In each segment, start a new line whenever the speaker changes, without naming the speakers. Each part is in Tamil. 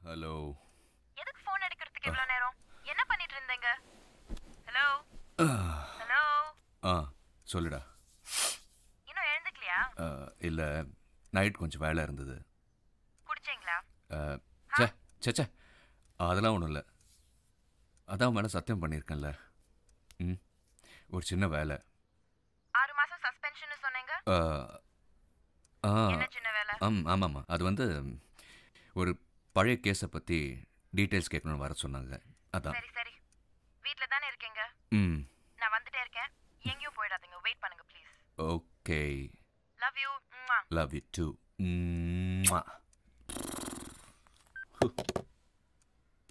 ஹலோ.
எதுக்கு ஃபோன் எடுக்கிறதுக்கு இவ்வளவு நேரம்? என்ன பண்ணிட்டு இருந்தீங்க? Hello hello.
சொல்லுடா.
இன்னும் எழுந்துக்கலையா?
இல்ல, நைட் கொஞ்சம் வேலை இருந்தது.
குடிச்சீங்களா?
சே அதெல்லாம் ஒன்றும் இல்லை. அதான் மேலே சத்தியம் பண்ணியிருக்கேன்ல. ஒரு சின்ன வேலை.
6 மாசம் சஸ்பென்ஷன் சொன்னீங்க. என்ன சின்ன வேலை?
ஆமாம்மா, அது வந்து ஒரு பழைய கேஸை பற்றி டீட்டெயில்ஸ் கேட்கணும்னு வர சொன்னாங்க. அதான்.
சரி சரி, வீட்டில் தானே இருக்கீங்க? நான் வந்துட்டே இருக்கேன், எங்கேயும் போயிடாதீங்க. வெயிட் பண்ணுங்க please.
Okay.
Love you.
Love you too.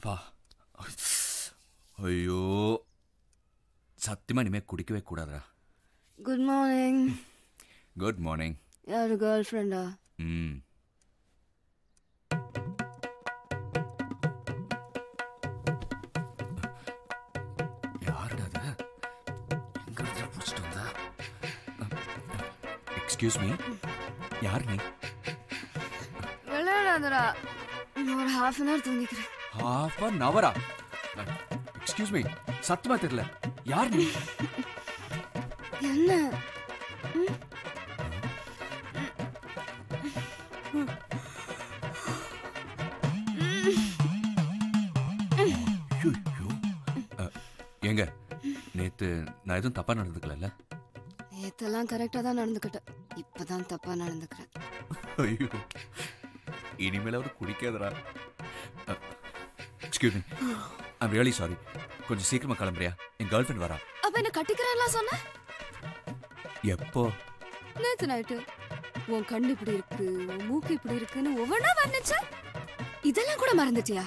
பா, ஐயோ, சத்தியமாக இனிமேல் குடிக்கவே கூடாதா.
Good morning.
Good morning.
யாரு கேர்ள் ஃப்ரெண்டா?
யாருடா அது? எங்க இடத்துல பிடிச்சிட்டு வந்தா? எக்ஸ்கியூஸ் மீ, யார் நீ?
விளையாடாதடா, ஒரு half an hour தூங்கிக்கிறேன்.
half an hour? Excuse me, சத்தியமா தெரியல. யார் நீ?
என்ன?
எங்க நேத்து நான் எதுவும் தப்பா நடந்துக்கல?
நேத்தெல்லாம் கரெக்டா தான் நடந்துக்கிட்டேன், இப்பதான் தப்பா நடந்துக்கிறேன்.
ஐயோ, இனிமேல அவர் குடிக்காதரா. Excuse me, I'm really sorry. கொஞ்சம் சீக்கிரமா கிளம்புறியா? என் கேர்ள் ஃப்ரெண்ட் வரா.
அப்ப என்ன கட்டிக்கிறேன்லாம் சொன்ன?
எப்போ?
நேத்து நைட்டு. உன் கண்ணு இப்படி இருக்கு, உன் மூக்கு இப்படி இருக்குன்னு ஒவ்வொன்னா வந்துச்சு. இதெல்லாம் கூட மறந்துட்டியா?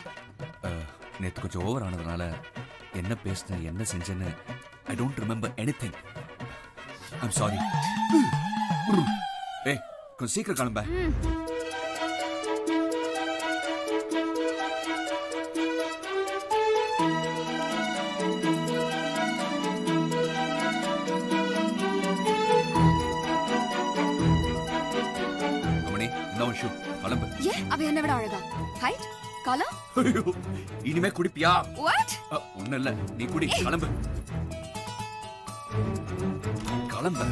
நேத்து கொஞ்சம் ஓவர் ஆனதுனால என்ன பேசினேன், என்ன செஞ்சேன்னு I don't remember anything. I'm sorry. ஏய், கொஞ்சம் சீக்கிரம் கிளம்ப.
அவ என்ன விட அழகா? Height, colour?
இனிமே குடிப்பியா?
What?
ஒண்ணு இல்ல, நீ குடி. கிளம்பு கிளம்பு.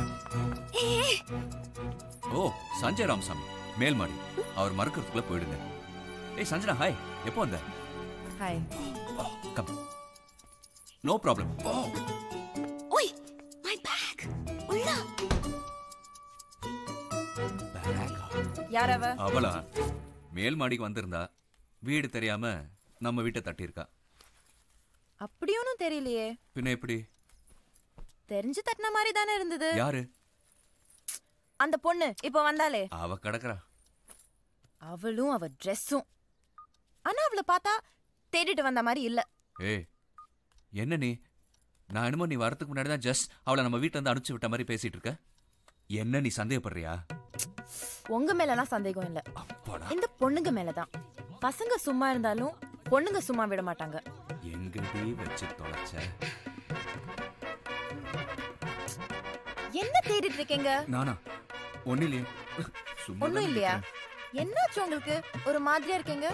ஓ, சஞ்சய் ராமசாமி மேல் மாடி. அவர் மறக்கிறதுக்குள்ள போயிடுங்க. ஏய் சஞ்சனா, ஹாய். எப்போ வந்த?
ஹாய்.
கம். No problem.
ஓய், மை பேக். உள்ள.
யார் அவ?
அவளா? மேல் மாடிக்கு வந்திருந்தா, வீடு தெரியாம நம்ம வீட்டை தட்டியிருக்கா.
அப்படி ஒன்றும் தெரியலையே.
பின்ன எப்படி?
தெரிஞ்சு தட்டின மாதிரி தானே இருந்தது.
யாரு?
அந்த பொண்ணு இப்போ வந்தாலே.
அவ கிடக்குறா.
அவளும் அவ ட்ரெஸ்ஸும். ஆனா அவளை பார்த்தா தேடிட்டு வந்த மாதிரி இல்ல.
ஏய், என்ன நீ? நான் என்னமோ நீ வரதுக்கு முன்னாடி தான் ஜஸ்ட் அவளை நம்ம வீட்டுல இருந்து அனுப்பிச்சு விட்ட மாதிரி பேசிட்டு இருக்க. என்ன நீ சந்தேகப்படுறியா?
உங்க மேலலாம் சந்தேகம் இல்ல, இந்த பொண்ணுங்க மேலதான். பசங்க சும்மா இருந்தாலும் பொண்ணுங்க சும்மா விட மாட்டாங்க.
எங்கடி வச்சு தொலைச்ச?
என்ன தேடிட்டு இருக்கீங்க?
நானா? ஒண்ணு இல்லையே.
ஒண்ணும் இல்லையா? என்னாச்சு உங்களுக்கு? ஒரு மாதிரியா இருக்கீங்க.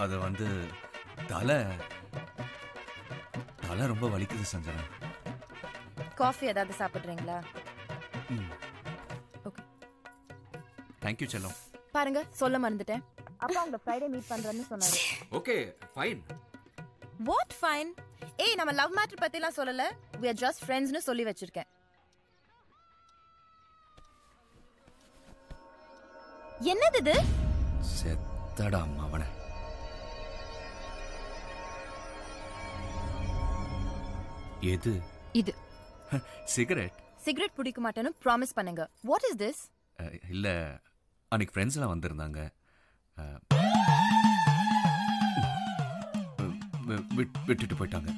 அது வந்து தலை ரொம்ப வலிக்குது சஞ்சனா.
காஃபி ஏதாவது சாப்பிடுறீங்களா? ஓகே.
தேங்க் யூ செல்லம்.
பாருங்க, சொல்ல மறந்துட்டேன். அப்பா உங்க ஃப்ரைடே மீட் பண்றேன்னு சொன்னாரு.
Okay, fine.
What fine? ஏய், நம்ம லவ் மேட்டர் பத்திலாம் சொல்லல. we are just friendsனு சொல்லி வச்சிருக்கேன். என்னது இது?
செத்தடா மவனே. எது
இது?
சிகரெட்.
சிகரெட் பிடிக்க மாட்டேன்னு ப்ராமிஸ் பண்ணுங்க. What is this?
இல்ல, அன்னைக்கு ஃப்ரெண்ட்ஸ் எல்லாம் வந்திருந்தாங்க. விட்டுட்டு போயிட்டாங்க.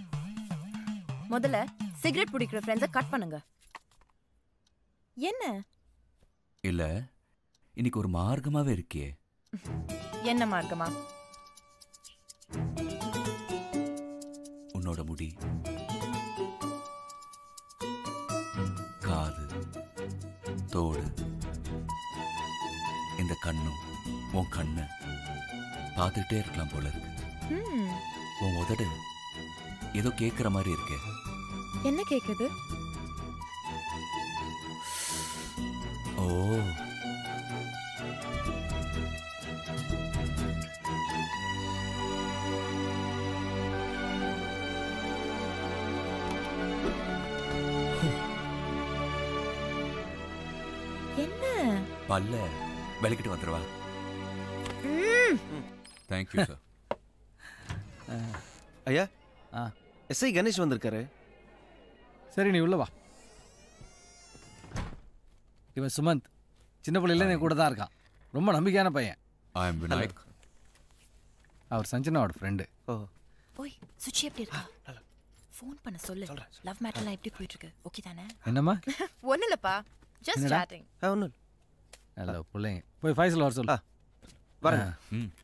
முதல்ல சிகரெட் பிடிக்கிற ஃப்ரெண்ட்ஸை கட் பண்ணுங்க. என்ன?
இல்ல, இன்னைக்கு ஒரு மார்க்கமாவே இருக்கே.
என்ன மார்க்கமா?
உன்னோட முடி, காது, தோடு, இந்த கண்ணும் உன் கண்ணு பார்த்துக்கிட்டே இருக்கலாம் போல இருக்கு. உன் உதடு ஏதோ கேட்குற மாதிரி இருக்கு.
என்ன கேக்குது?
ஓ,
என்ன?
பல்ல விளக்கிட்டு வந்துடுவா. Thank you sir.
ஐயா, எஸ்ஐ கணேஷ் வந்திருக்காரு.
சரி, நீ உள்ள வா. இவன் சுமந்த், சின்ன பிள்ளையில என் கூட தான் இருக்கான். ரொம்ப நம்பிக்கையான பையன்.
ஐ அம் விநாயக்.
அவர் சஞ்சனாவோட ஃப்ரெண்டு.
ஓய், சுச்சி எப்படி இருக்கா? ஃபோன் பண்ண சொல்லு. லவ் மேட்டர்லாம் எப்படி போயிட்டு இருக்கு? ஓகே தானே?
என்னம்மா?
ஒண்ணு இல்லப்பா, ஜஸ்ட் சாட்டிங்.
ஒன்றும்
நல்ல பிள்ளைங்க. போய் ஃபைசல் வர சொல்லு.
வரேன்.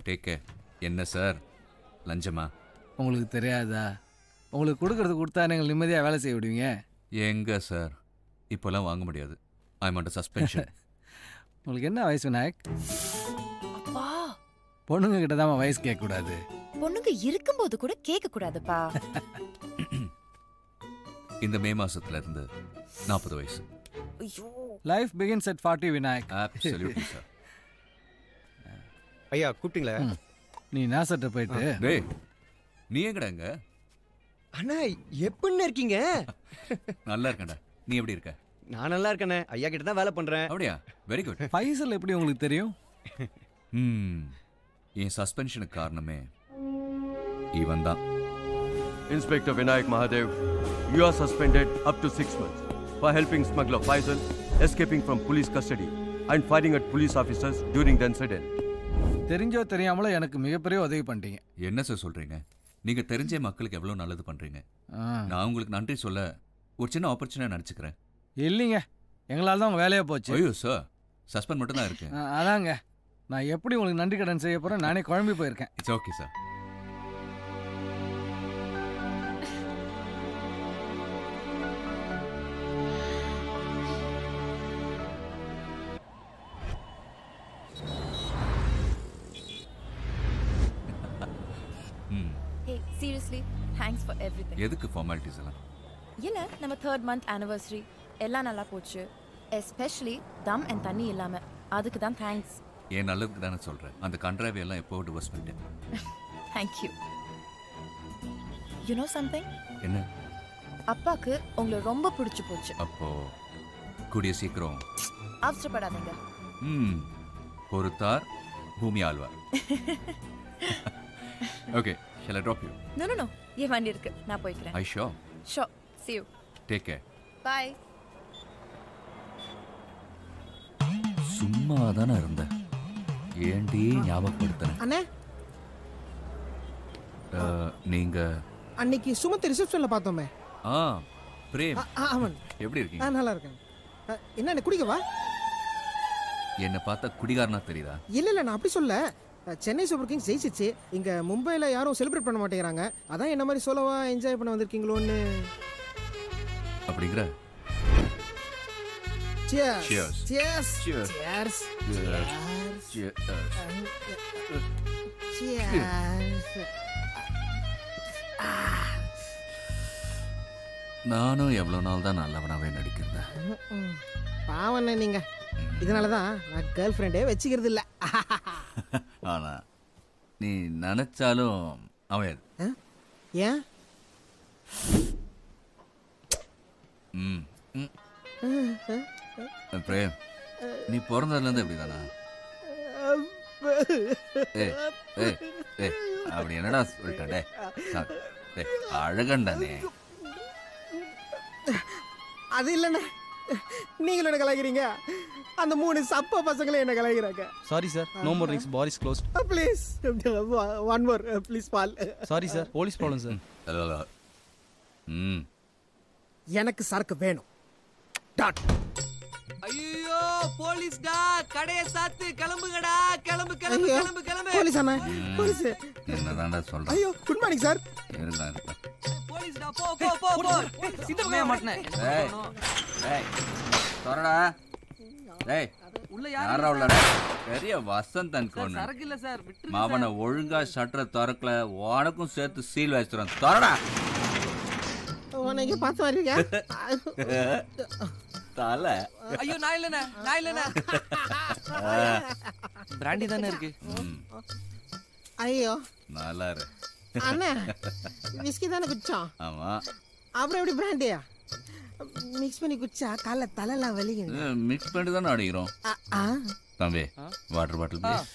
Take care. என்ன சார், லஞ்சமா?
உங்களுக்கு தெரியாதா? உங்களுக்கு கொடுக்கறது கொடுத்தா நீங்கள் நிம்மதியாக வேலை செய்ய விடுவீங்க.
எங்க சார், இப்போல்லாம் வாங்க முடியாது. ஐ அம் அண்டர் சஸ்பென்ஷன்.
உங்களுக்கு என்ன வயசு விநாயக்?
அப்பா,
பொண்ணுங்க கிட்ட தான் வயசு கேட்கக்கூடாது.
பொண்ணுங்க இருக்கும்போது கூட கேட்க கூடாதுப்பா.
இந்த மே மாசத்துல இருந்து 40 வயசு.
ஐயோ,
life begins at 40 Vinayak.
Absolutely sir.
ஐயா கூப்பிட்டீங்களா?
நீ நாசட்ட போயிட்டு.
டேய், நீ எங்கடாங்க?
அண்ணா எப்படின்னு இருக்கீங்க?
நல்லா இருக்கேன்டா. நீ எப்படி இருக்க?
நான் நல்லா இருக்கேண்ணே. ஐயா கிட்ட தான் வேலை பண்றேன்.
அப்படியா? Very good.
ஃபைசல் எப்படி உங்களுக்கு தெரியும்?
என் சஸ்பென்ஷனுக்கு காரணமே இவன் தான்.
Inspector Vinayak Mahadev, you are suspended up to 6 months for helping smuggler Faisal escaping from police custody and firing at police officers during the incident.
தெரிஞ்சோ தெரியாமலோ எனக்கு மிகப்பெரிய உதவி பண்ணிட்டீங்க.
என்ன சார் சொல்றீங்க? நீங்க தெரிஞ்ச மக்களுக்கு எவ்வளவு நல்லது பண்றீங்க. நான் உங்களுக்கு நன்றி சொல்ல ஒரு சின்ன ஆப்பர்ச்சுனிட்டி நினைச்சுக்கிறேன்.
இல்லைங்க, எங்களால் தான் உங்கள் வேலையாக போச்சு.
ஐயோ சார், சஸ்பெண்ட் மட்டும் தான் இருக்கு.
அதாங்க, நான் எப்படி உங்களுக்கு நன்றி கடன் செய்ய போகிறேன்? நானே குழம்பி போயிருக்கேன்.
It's okay sir.
hey seriously thanks for everything.
எதுக்கு ஃபார்மாலிட்டிஸ் எல்லாம்?
இல்ல, நம்ம 3rd month anniversary எல்லாம் நல்லா போச்சு. எஸ்பெஷலி தம் அண்ட் தண்ணி இல்லாம. அதுக்கு தான் தேங்க்ஸ்.
ஏன் நல்லதுக்கு தானே சொல்றேன். அந்த கண்ட்ராவி எல்லாம் எப்போ டிவோர்ஸ் பண்ணிட்டேன்.
thank you. you know something?
என்ன?
அப்பாக்கு உங்களை ரொம்ப பிடிச்சு போச்சு.
அப்போ கூடிய சீக்கிரம்.
அவசரப்படாதீங்க.
பொறுத்தார் பூமி ஆழ்வார். Okay, shall I drop you?
no என் வண்டி இருக்கு, நான் போய்க்கிறேன்.
I sure?
sure, see you.
Take care.
bye.
சும்மா தானே இருந்தேன், ஏண்டி ஞாபகப்படுத்துறேன்.
அண்ணே,
நீங்க
அன்னைக்கு சுமந்த் ரிசப்ஷன்ல பார்த்தோமே.
பிரேம்,
அவன்
எப்படி இருக்கீங்க?
நல்லா இருக்கேன். என்ன குடிக்கவா?
என்ன பார்த்தா குடிகாரனா தெரியுதா?
இல்ல நான் அப்படி சொல்ல. சென்னை சூப்பர் கிங்ஸ் ஜெயிச்சிச்சு. இங்க மும்பைல யாரும் செலிப்ரேட் பண்ண மாட்டேங்கிறாங்க. அதான் என்ன மாதிரி சோலோவா என்ஜாய் பண்ண வந்திருக்கீங்களோன்னு.
அப்படிங்கிற?
Cheers.
Cheers.
Cheers.
Cheers.
Cheers.
Cheers.
Cheers.
நானும் எவ்வளவு நாள் தான் நல்லவனாவே நடிக்கிறேன்.
பாவண்ணே நீங்க. இதனாலதான் நான் கேர்ள் ஃப்ரெண்டே வச்சுக்கிறது இல்ல.
ஆனா நீ நினைச்சாலும் அவன்
ஏன்?
பிரேம், நீ பிறந்ததுலேருந்து எப்படிதானா? அப்படி என்னடா சொல்லிட்டே அழகண்டானே.
அது இல்லண்ணே, நீங்களும் என்ன கலாய்க்கிறீங்க. அந்த 3 சப்ப பசங்களே என்ன கலாய்க்கிறாங்க.
Sorry sir, no more drinks, bar is closed.
Please one more please பால்.
Sorry sir, police problem sir.
எனக்கு சரக்கு வேணும். டாட்.
ஐயோ போலீஸ்டா, கடைய சாத்து, கிளம்புங்கடா, கிளம்பு கிளம்பு கிளம்பு கிளம்பு.
போலீஸ் அண்ணா, போலீஸ்.
என்னதான்டா சொல்ற?
ஐயோ குட் மார்னிங் சார்.
போலீஸ்டா, போ போ போ போ. இந்த பையன் மாட்டனே.
டேய் டேய், தரடா. டேய்,
உள்ள
யாரா உள்ளடா? பெரிய வசந்தன் கோன்
சரக்கு இல்ல சார்.
மாவன ஒழுங்கா ஷட்டரை திறக்கல உனக்கும் சேர்த்து சீல் வச்சிரும். திறடா.
உனக்கு பார்த்து வரீங்க
தலை.
ஐயோ நான் இல்லண்ணே. பிராண்டி தானே இருக்கு.
ஐயோ
நல்லா இரு.
அண்ணா விஸ்கி தானே குடிச்சோம்.
ஆமா.
அப்புறம் எப்படி பிராண்டியா மிக்ஸ் பண்ணி குடிச்சா காலைல தலைலாம் வலிங்க.
மிக்ஸ் பண்ணி தானே அடிக்கிறோம். தம்பி வாட்டர் பாட்டில் ப்ளீஸ்.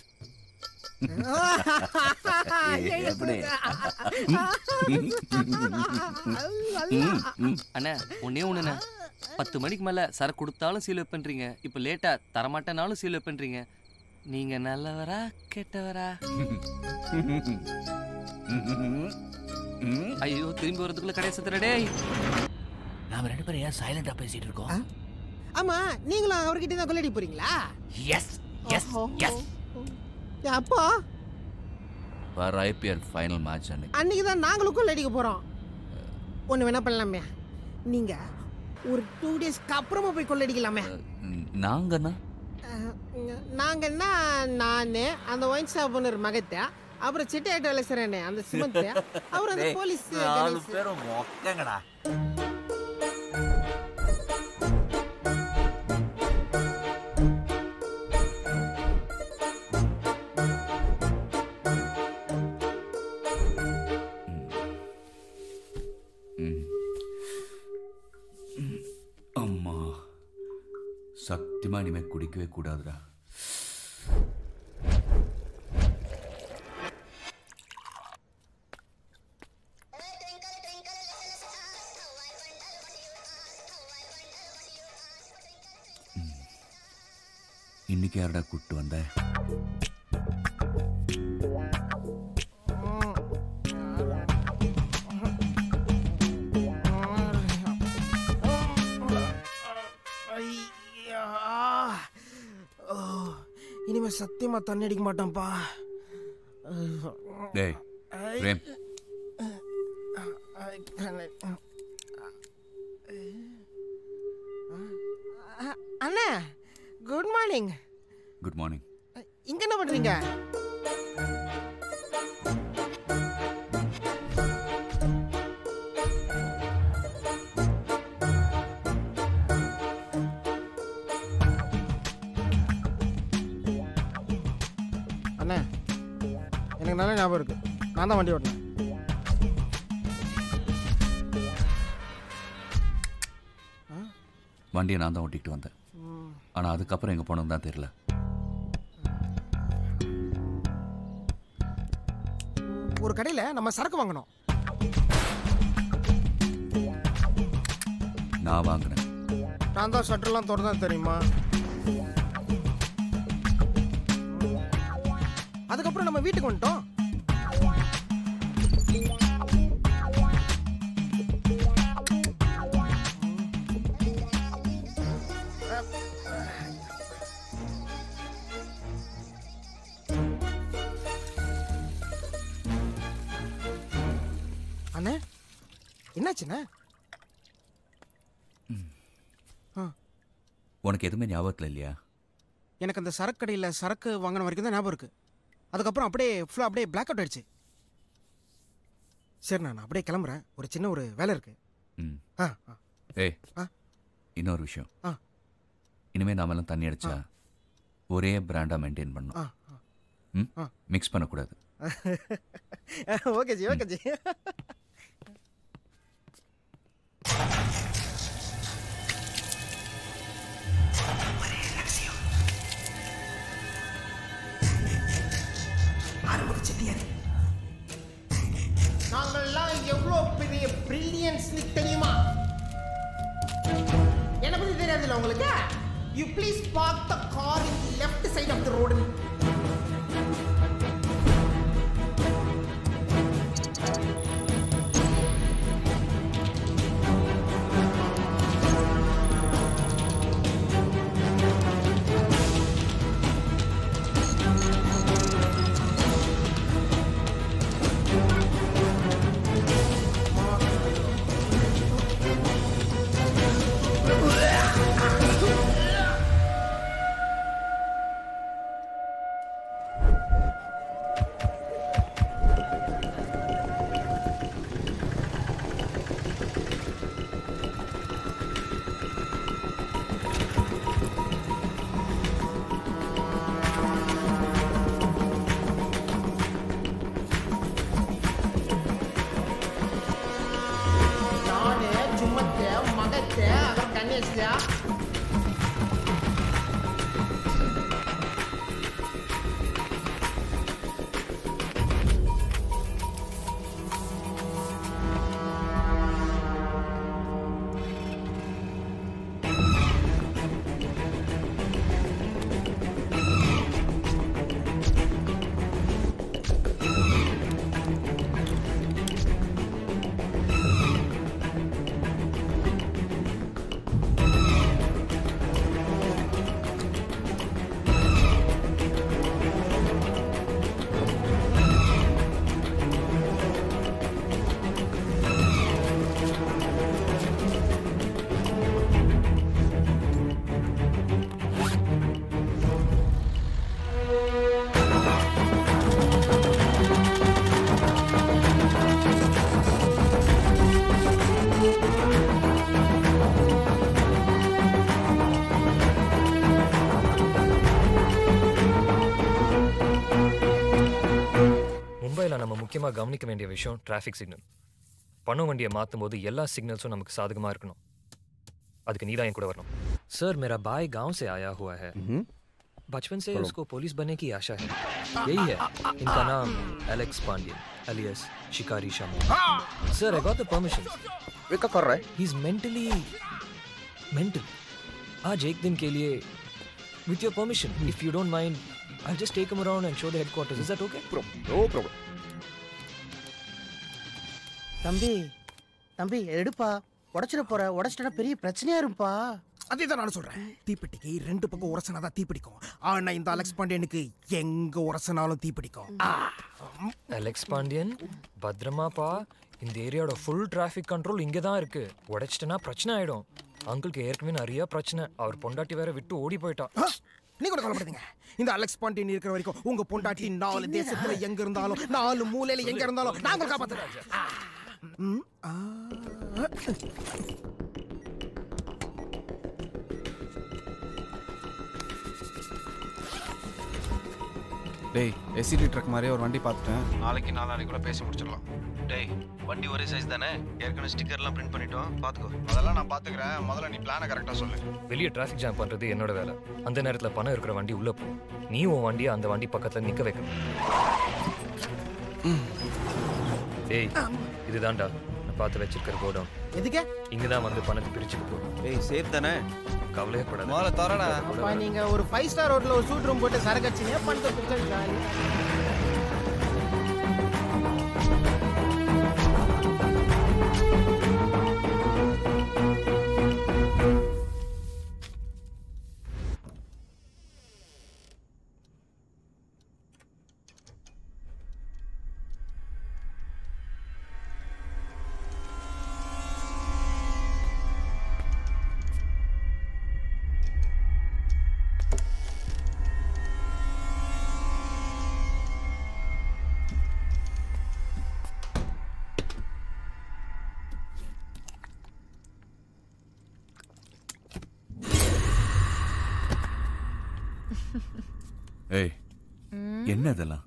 அண்ணா ஒன்னே ஒண்ணுண்ணே, 10 மணிக்கு மேல சரக்கு கொடுத்தாலும் சீல் பண்றீங்க, இப்ப லேட்டா தரமாட்டேனாலும் சீல் பண்றீங்க. நீங்க நல்லவரா கெட்டவரா? ஐயோ திரும்பி வரதுக்குள்ள கடையை சத்துறடே.
நாம 2 பேரும் ஏன் சைலண்டா பேசிட்டு இருக்கோம்?
ஆமா நீங்களும் அவர்கிட்ட தான் கொள்ளடி போறீங்களா?
Yes yes yes.
அப்போ
வர IPL ஃபைனல் மேட்ச்
அன்னைக்கு தான் நாங்களும் கொள்ளடிக்க போறோம். ஒண்ணு வேணா பண்ணலாமே, நீங்க ஒரு 2 டேஸ்க்கு அப்புறமா போய் கொள்ளடிக்கலாமே.
நாங்கன்னா
நாங்கன்னா நானு அந்த ஒயின் ஷாப் ஓனர் மகத்தை, அப்புறம் சிட்டையாட்ட வேலை செய்றேனே அந்த சுமந்த், அப்புறம் அந்த போலீஸ்.
4 பேரும் மொக்கங்கடா.
அம்மா சத்தியமா இனிமே குடிக்கவே கூடாதுடா. இன்னைக்கு யாரடா கூப்பிட்டு வந்த?
இனிமே சத்தியமா தண்ணி அடிக்க மாட்டான்ப்பா.
டேய் பிரேம்,
அண்ணா குட் மார்னிங்.
Good morning.
இங்க என்ன பண்றீங்க? அண்ணா எனக்கு நல்ல ஞாபகம் இருக்கு, நான் தான் வண்டி ஓட்டினேன்.
வண்டியை நான் தான் ஓட்டிகிட்டு வந்தேன். ஆனால் அதுக்கப்புறம் எங்கே போனோம் தான் தெரியல.
ஒரு கடையில் நம்ம சரக்கு வாங்கணும்.
நான் வாங்கினேன்.
நான் தான் ஷட்டர்லாம் திறந்தேன் தெரியுமா. அதுக்கப்புறம் நம்ம வீட்டுக்கு வந்துட்டோம். அண்ணே என்னாச்சுண்ணே?
உனக்கு எதுவுமே ஞாபகத்தில் இல்லையா?
எனக்கு அந்த சரக்கு கடையில் சரக்கு வாங்கின வரைக்கும் தான் ஞாபகம் இருக்கு. அதுக்கப்புறம் அப்படியே ஃபுல்லாக அப்படியே பிளாக் அவுட் ஆயிடுச்சு. சரி நான் அப்படியே கிளம்புறேன், ஒரு சின்ன ஒரு வேலை இருக்கு.
ஏய் இன்னொரு விஷயம், இனிமேல் நாமெல்லாம் தண்ணி அடிச்சா ஒரே பிராண்டாக மெயின்டைன் பண்ணணும். மிக்ஸ் பண்ணக்கூடாது.
Okay ji okay ji. நாங்கள்லாம் எவ்வளோ பெரிய பிரில்லியன்ஸ் தெரியுமா? என்ன பத்தி தெரியாதுல்ல உங்களுக்கு? You please park the car in left side of the road. தண்ணி வச்சியா?
நம்ம முக்கியமா கவனிக்க வேண்டிய விஷயம் டிராஃபிக் சிக்னல். பணம் வண்டியை மாற்றும் போது எல்லா சிக்नल्सों நமக்கு சாதகமா இருக்கணும். அதுக்கு நீதான் என் கூட வரணும். सर मेरा भाई गांव से आया हुआ है. बचपन से उसको पुलिस बनने की आशा है. यही है. इनका नाम एलेक्स पांड्यन alias शिकारी Shamu. Sir, I got the permission.
वे क्या कर रहा है?
He's mentally mental. आज एक दिन के लिए with your permission, if you don't mind, I'll just take him around and show the headquarters. Is that okay?
No problem.
தம்பி தம்பி எடுப்பா, உடைச்சிட போற. உடைச்சிட்டா பெரிய பிரச்சனையா இருப்பா.
அதே தான் நான் சொல்றேன். தீப்பெட்டிக்கு ரெண்டு பக்கம் உரசனாதான் தீப்பிடிக்கும். ஆனா இந்த அலெக்ஸ் பாண்டியனுக்கு எங்க உரசனாலும் தீப்பிடிக்கும்.
அலெக்ஸ் பாண்டியன் பத்ரமாப்பா. இந்த ஏரியாவோட ஃபுல் டிராஃபிக் கண்ட்ரோல் இங்கே தான் இருக்கு. உடைச்சிட்டனா பிரச்சனை ஆயிடும். அங்கிளுக்கு ஏற்கனவே நிறைய பிரச்சனை. அவர் பொண்டாட்டி வேற விட்டு ஓடி போயிட்டா.
நீ கூட கவலைப்படுங்க. இந்த அலெக்ஸ் பாண்டியன் இருக்கிற வரைக்கும் உங்க பொண்டாட்டி 4 தேசத்துல எங்க இருந்தாலும் 4 மூலையில எங்க இருந்தாலும் நாங்க காப்பாத்துறோம்.
டேய், எஸ்சிடி ட்ரக் மாதிரியே ஒரு வண்டி பார்த்துட்டேன்.
நாளைக்கு கூட பேசி முடிச்சிடலாம். டேய், வண்டி ஒரே சைஸ் தானே? ஏற்கனவே ஸ்டிக்கர்லாம் பிரிண்ட் பண்ணிட்டோம், பார்த்துக்கோ. அதெல்லாம் நான் பார்த்துக்கிறேன். முதல்ல நீ பிளானை கரெக்டாக சொல்லு.
வெளியே டிராஃபிக் ஜாம் பண்ணுறது என்னோட வேலை. அந்த நேரத்தில் பணம் இருக்கிற வண்டி உள்ளே போ. நீ உன் வண்டியை அந்த வண்டி பக்கத்தில் நிற்க வைக்கணும். ஏய், இதுதான்டா நான் பார்த்து வச்சிருக்கிற கோடம்.
எதுக்கு?
இங்கே தான் வந்து பணத்தை பிரிச்சுக்க போகிறோம்.
ஏய், சேஃப் தானே?
கவலையே படாத.
முதல்ல தரடா.
அப்பா நீங்க ஒரு 5 ஸ்டார் ஹோட்டல்ல ஒரு சூட் ரூம் போட்டு சரக்கு அடிச்சீங்க, பணத்தை பிடிச்சா ஜாலி.
ஏய், என்ன இதெல்லாம்?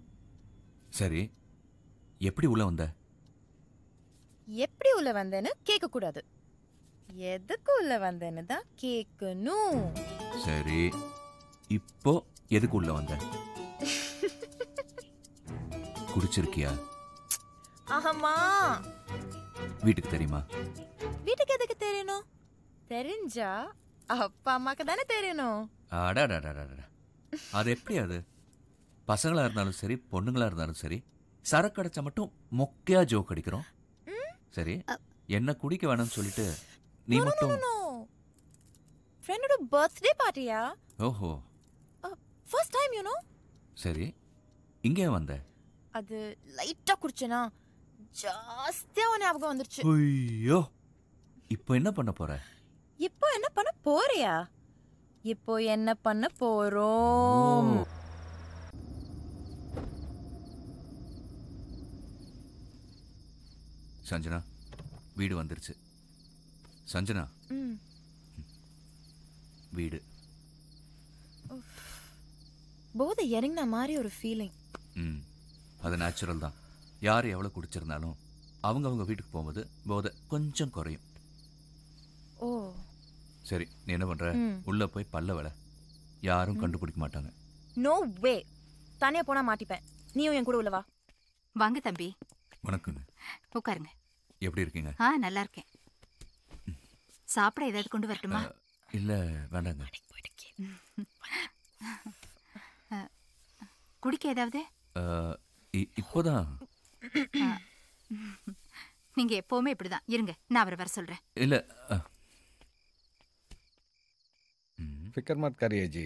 சரி, எப்படி உள்ள வந்த?
எப்படி உள்ள வந்தேன்னு கேட்க கூடாது. எதுக்கு உள்ள வந்தேன்னு தான் கேட்கணும்.
சரி, இப்போ எதுக்கு உள்ள வந்த? குடிச்சிருக்கியா?
ஆமா.
வீட்டுக்கு தெரியுமா?
வீட்டுக்கு எதுக்கு தெரியணும்? தெரிஞ்சா அப்பா அம்மாக்கு தானே தெரியணும்.
அடாடாடாடா, அது எப்படி? அது பசங்களா இருந்தாலும் சரி பொண்ணுங்களா இருந்தாலும் சரி, சரக்கு அடைச்சா மட்டும் மொக்கையா ஜோக் அடிக்கிறோம். சரி, என்ன குடிக்க வேணும்னு சொல்லிட்டு நீ மட்டும்.
ஃப்ரெண்டோட பர்த்டே பார்ட்டியா?
ஓஹோ,
ஃபர்ஸ்ட் டைம் யூ நோ.
சரி, இங்கே வந்த?
அது லைட்டா குடிச்சேனா ஜாஸ்தியா ஞாபகம் வந்துருச்சு.
ஐயோ, இப்போ என்ன பண்ண போற?
இப்போ என்ன பண்ண போறியா? இப்போ என்ன பண்ண போறோம்?
சஞ்சனா, வீடு வந்துருச்சு. சஞ்சனா, வீடு.
போதை இறங்கின மாதிரி ஒரு ஃபீலிங்.
அது நேச்சுரல் தான். யார் எவ்வளோ குடிச்சிருந்தாலும் அவங்க வீட்டுக்கு போகும்போது போதை கொஞ்சம் குறையும்.
ஓ
சரி நீ என்ன பண்ற? உள்ள போய் பல்ல வேலை, யாரும் கண்டுபிடிக்க மாட்டாங்க.
நோ வே, தனியா போனா மாட்டிப்பேன். நீயும் என் கூட உள்ள வா.
வாங்க தம்பி.
வணக்கங்க.
உட்காருங்க.
எப்படி இருக்கீங்க?
நல்லா இருக்கேன். சாப்பிட ஏதாவது கொண்டு வரட்டுமா?
இல்ல வேண்டாங்க.
குடிக்க ஏதாவது?
இப்போதான்.
நீங்க எப்பவுமே இப்படிதான் இருங்க, நான் அவரை வர சொல்றேன்.
இல்ல
फिक्र मत करिए जी,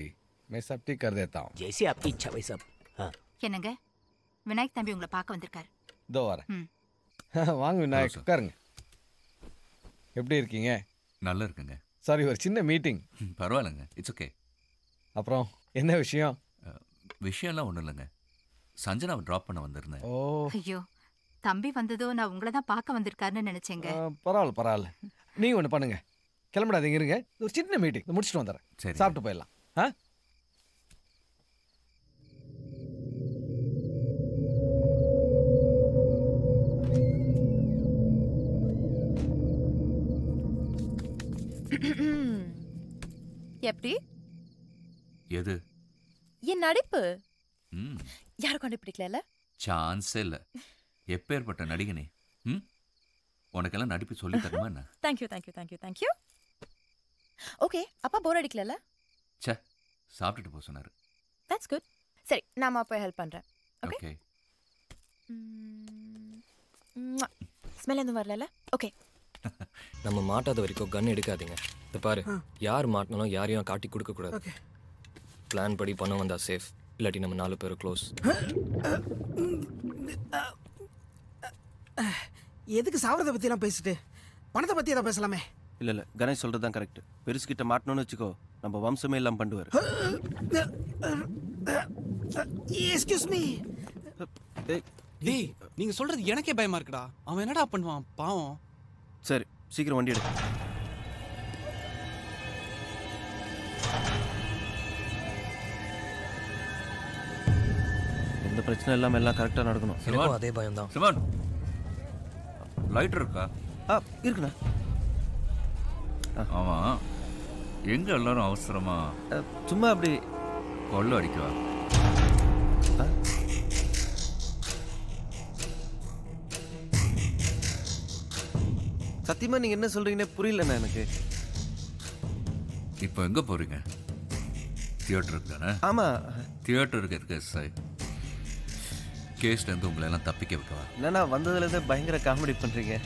मैं सब ठीक कर देता हूँ।
जैसे आपकी इच्छा वैसा।
என்னங்க, விநாயக் தம்பி உங்களை பார்க்க வந்திருக்காரு.
दो वार வாங்க விநாயக், உட்காருங்க. எப்படி இருக்கீங்க?
நல்லா இருக்குங்க.
சாரி, ஒரு சின்ன மீட்டிங்.
பரவாயில்லைங்க, இட்ஸ் ஓகே.
அப்புறம் என்ன விஷயம்?
விஷயம்லாம் ஒன்றும் இல்லைங்க, சஞ்சனாவை ட்ராப் பண்ண வந்திருந்தேன்.
ஓ ஐயோ, தம்பி வந்ததோ நான் உங்களை தான் பார்க்க வந்திருக்காருன்னு நினைச்சேங்க.
பரவாயில்ல பரவாயில்ல, நீங்க ஒன்று பண்ணுங்க, கிளம்பிடாதீங்க, இருங்க, ஒரு சின்ன மீட்டிங் முடிச்சுட்டு வந்துடுறேன்.
சரி,
சாப்பிட்டு போயிடலாம்.
எப்படி?
எது?
என் நடிப்பு யாரும் கண்டுபிடிக்கல.
சான்ஸே இல்லை. எப்பேற்பட்ட நடிகனே. உனக்கெல்லாம் நடிப்பு சொல்லி தரமா என்ன?
Thank you thank you thank you thank you. Okay, அப்பா போர் அடிக்கல?
சே, சாப்பிட்டுட்டு போக சொன்னாரு.
That's good. சரி, நாம போய் ஹெல்ப் பண்றேன்.
ஓகே.
ஸ்மெல் எதுவும் வரல? ஓகே.
நம்ம மாட்டாத வரைக்கும் கன் எடுக்காதீங்க. இதை பாரு, யார் மாட்டினாலும் யாரையும் காட்டி கொடுக்க கூடாது. பிளான் படி பண்ண வந்தா சேஃப், இல்லாட்டி நம்ம 4 பேரும் க்ளோஸ்.
எதுக்கு சாவரத்தை பற்றிலாம் பேசிட்டு பணத்தை பற்றி எதாவது பேசலாமே?
இல்லை இல்லை, கணேஷ் சொல்கிறது தான் கரெக்ட். பெருசுக்கிட்ட மாட்டணும்னு வச்சுக்கோ, நம்ம வம்சமே எல்லாம் பண்ணுவார்.
Excuse me.
டேய், நீங்கள் சொல்கிறது எனக்கே பயமாக இருக்குடா. அவன் என்னடா பண்ணுவான் பாவம்.
சரி, சீக்கிரம் வண்டி எடு. எந்த பிரச்சனை இல்லாமல் எல்லாம் கரெக்டாக நடக்கணும்.
எனக்கும் அதே பயம் தான்.
சிவன், லைட்டர் இருக்கா?
இருக்குண்ணா.
ஆமா, எங்க எல்லாரும் அவசரமா
சும்மா அப்படி
கொள்ள அடிக்கவா?
சத்தியமா நீங்க என்ன சொல்றீங்கன்னு புரியலண்ணா எனக்கு.
இப்போ எங்க போறீங்க? தியேட்டருக்கு தானே?
ஆமா,
தியேட்டருக்கு இருக்கு சார். கேஸ்லேருந்து உங்களை எல்லாம் தப்பிக்க வைக்கவா?
என்னண்ணா வந்ததுலேருந்து பயங்கர காமெடி பண்ணுறீங்க.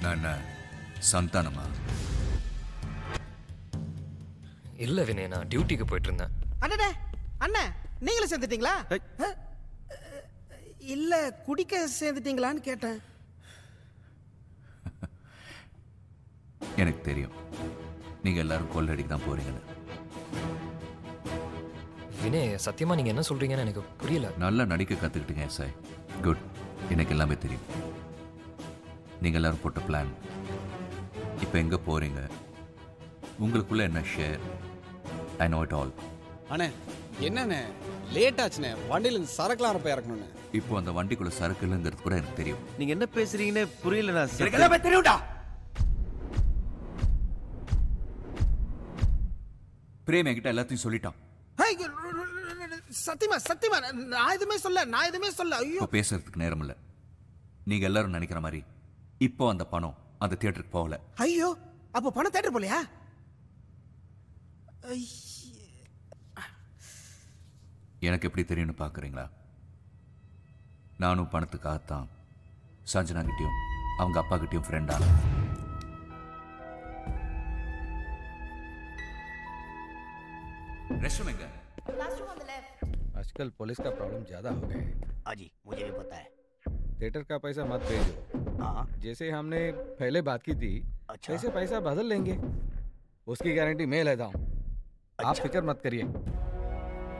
நான் என்ன சந்தானமா?
இல்லை வினய், நான் டியூட்டிக்கு போயிட்டு இருந்தேன்.
அண்ணே அண்ணே, நீங்களும் சேர்ந்துட்டீங்களா?
இல்லை, குடிக்க சேர்ந்துட்டீங்களான்னு கேட்டேன்.
எனக்கு தெரியும் நீங்க எல்லாரும் கொள்ளடிக்கு தான் போறீங்கன்னு.
வினய், சத்தியமா நீங்க என்ன சொல்றீங்கன்னு எனக்கு புரியல.
நல்லா நடிக்க கத்துக்கிட்டீங்க சார். குட். எனக்கு எல்லாமே தெரியும். நீங்க எல்லாரும் போட்ட பிளான், இப்போ எங்க போறீங்க, உங்களுக்குள்ள என்ன share, I know it all.
அண்ணே என்னண்ணே லேட் ஆச்சுண்ணே, வண்டியில சரக்குலாம் போய் இறக்கணும்ண்ணே.
இப்போ அந்த வண்டிக்குள்ள சரக்கு இல்லைங்கிறது கூட எனக்கு தெரியும்.
நீங்க என்ன பேசுறீங்கன்னு புரியலண்ணா.
எனக்கு எல்லாமே தெரியும்டா. பிரேம் என்கிட்ட எல்லாத்தையும் சொல்லிட்டான்.
சத்தியமா சத்தியமா நான் எதுவுமே சொல்ல. ஐயோ,
பேசுறதுக்கு நேரம் இல்லை. நீங்க எல்லாரும் நினைக்கிற மாதிரி இப்போ அந்த பணம் அந்த தியேட்டருக்கு போகல.
ஐயோ, அப்போ பணம் தியேட்டர் போலையா?
எனக்கு எப்படி தெரியும்னு பாக்குறீங்களா? நானும் பணத்துக்காகத்தான் சஞ்சனா கிட்டயும் அவங்க அப்பா கிட்டயும் ஃப்ரெண்டா. रेस्टरूम में गए।
Last room on the left.
आजकल पुलिस का प्रॉब्लम ज्यादा हो गया है।
हाँ जी, मुझे भी पता है।
थिएटर का पैसा मत भेजो।
हाँ,
जैसे हमने पहले बात की थी,
अच्छा।
वैसे पैसा बदल लेंगे, उसकी गारंटी मैं लेता हूँ। आप फिक्र मत करिए।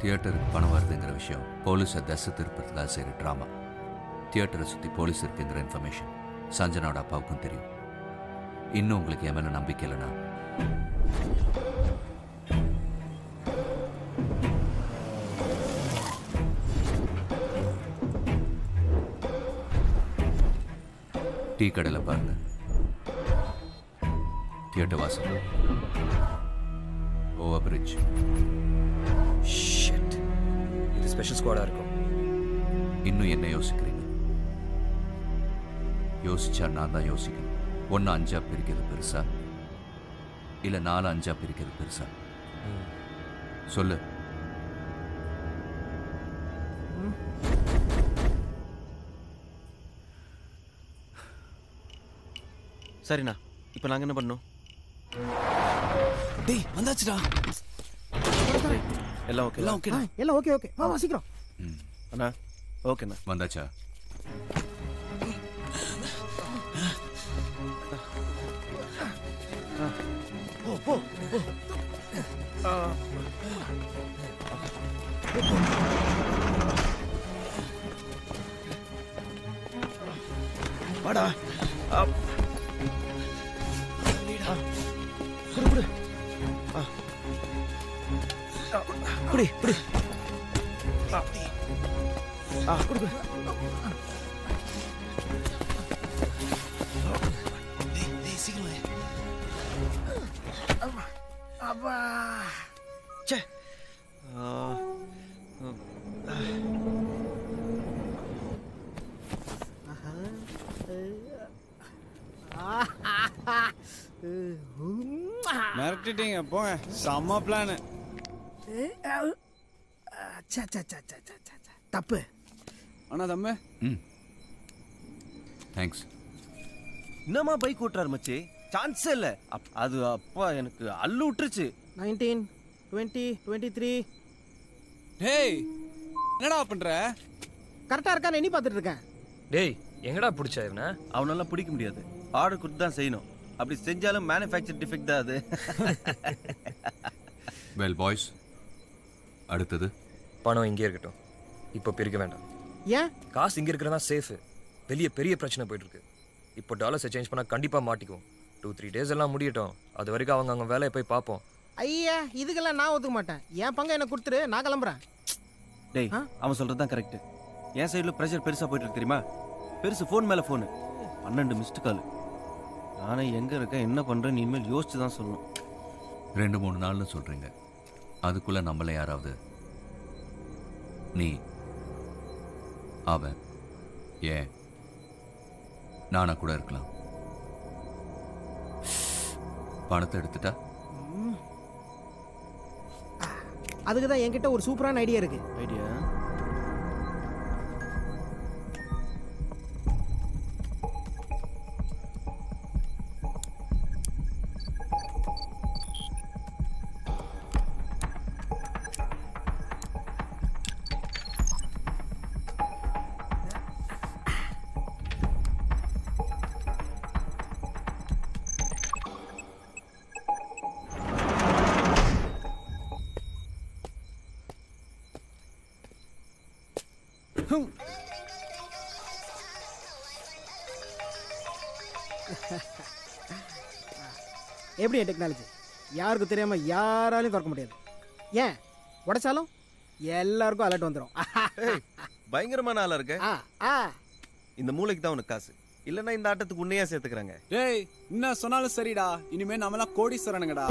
தியேட்டருக்கு பணம் வருதுங்கிற விஷயம் போலீஸை தசை திருப்பறதுக்காக செய்கிற ட்ராமா. தியேட்டரை சுற்றி போலீஸ் இருக்குங்கிற இன்ஃபர்மேஷன் சஞ்சனாவோட அப்பாவுக்கும் தெரியும். இன்னும் உங்களுக்கு என் மேலே நம்பிக்கை இல்லைனா டீ கடையில் பாருங்க, தியேட்டர் வாசல். பிரிட்ஜ்.
ஷிட். இது ஸ்பெஷல் ஸ்குவாடா இருக்கும்.
இன்னும் என்ன யோசிக்கிறீங்க? யோசிச்சா நான் தான் யோசிக்கணும். 1 5 பிரிக்கிறது பெருசா இல்ல 4 5 பிரிக்கிறது பெருசா? சொல்லு.
சரிண்ணா, இப்போ நாங்க என்ன பண்ணோம்?
டேய் வந்தாச்சுடா.
எல்லாம் ஓகே.
எல்லாம் ஓகேடா.
எல்லாம் ஓகே ஓகே. வா சீக்கிரம்.
அண்ணா ஓகேண்ணா.
வந்தாச்சா?
போ போ போ.
வாடா.
குடு குடு. குடி குடி. குடு குடு.
டேய் சீக்கிரம்.
அப்பா.
ச்சே.
மிரட்டிட்டீங்க போங்க. செம்ம பிளான்.
தப்பு.
அண்ணா தம்பி.
தேங்க்ஸ்.
என்னம்மா பைக் ஓட்டுறாரு மச்சி? சான்ஸே இல்ல. அது அப்பா எனக்கு அல்லு விட்டுருச்சு.
19 20 23.
டேய் என்னடா பண்ற?
கரெக்டா இருக்கா? எண்ணி பார்த்துட்டு இருக்கேன்.
டேய் எங்கடா பிடிச்சா இவனை?
அவனால பிடிக்க முடியாது. ஆர்டர் கொடுத்து தான் செய்யணும். அப்படி செஞ்சாலும் மேனுஃபேக்சர் டிஃபெக்ட் தான் அது.
வெல் பாய்ஸ், அடுத்தது
பணம் இங்கே இருக்கட்டும். இப்போ பிரிக்க வேண்டாம்.
ஏன்?
காசு இங்கே இருக்கிறதா சேஃபு. வெளியே பெரிய பிரச்சனை போயிட்டு இருக்கு. இப்போ டாலர்ஸை சேஞ்ச் பண்ணால் கண்டிப்பாக மாட்டிக்குவோம். 2-3 டேஸ் எல்லாம் முடியட்டும். அது வரைக்கும் அவங்க வேலையை போய் பார்ப்போம்.
ஐயா இதுக்கெல்லாம் நான் ஒத்துக்க மாட்டேன். என் பங்கை எனக்கு கொடுத்துரு, நான் கிளம்புறேன்.
டேய் அவன் சொல்றது தான் கரெக்ட். என் சைடில் ப்ரெஷர் பெருசாக போயிட்டு இருக்கு தெரியுமா? பெருசு ஃபோன் மேலே ஃபோனு, 12 மிஸ்டு கால். நானே எங்கே இருக்கேன் என்ன பண்ணுறேன்னு இனிமேல் யோசிச்சு தான் சொல்லணும்.
2-3 நாள்னு சொல்றீங்க. அதுக்குள்ள நம்மள யாராவது, நீ, அவன், ஏன் நானா கூட இருக்கலாம். பணத்தை எடுத்துட்டா
அதுக்கு தான் என்கிட்ட ஒரு சூப்பரான ஐடியா இருக்கு.
ஐடியா?
எப்படி டெக்னாலஜி யாருக்கும் தெரியாம யாராலையும் திறக்க முடியாது. ஏன் உடைச்சாலும் எல்லாருக்கும் அலர்ட் வந்துடும்.
பயங்கரமான ஆளா இருக்க. இந்த மூளைக்கு தான் உனக்கு காசு இல்லைன்னா இந்த ஆட்டத்துக்கு உன்னையா சேர்த்துக்கிறாங்க.
டேய் என்ன சொன்னாலும் சரிடா. இனிமே நம்மளாம் கோடீஸ்வரனுங்கடா.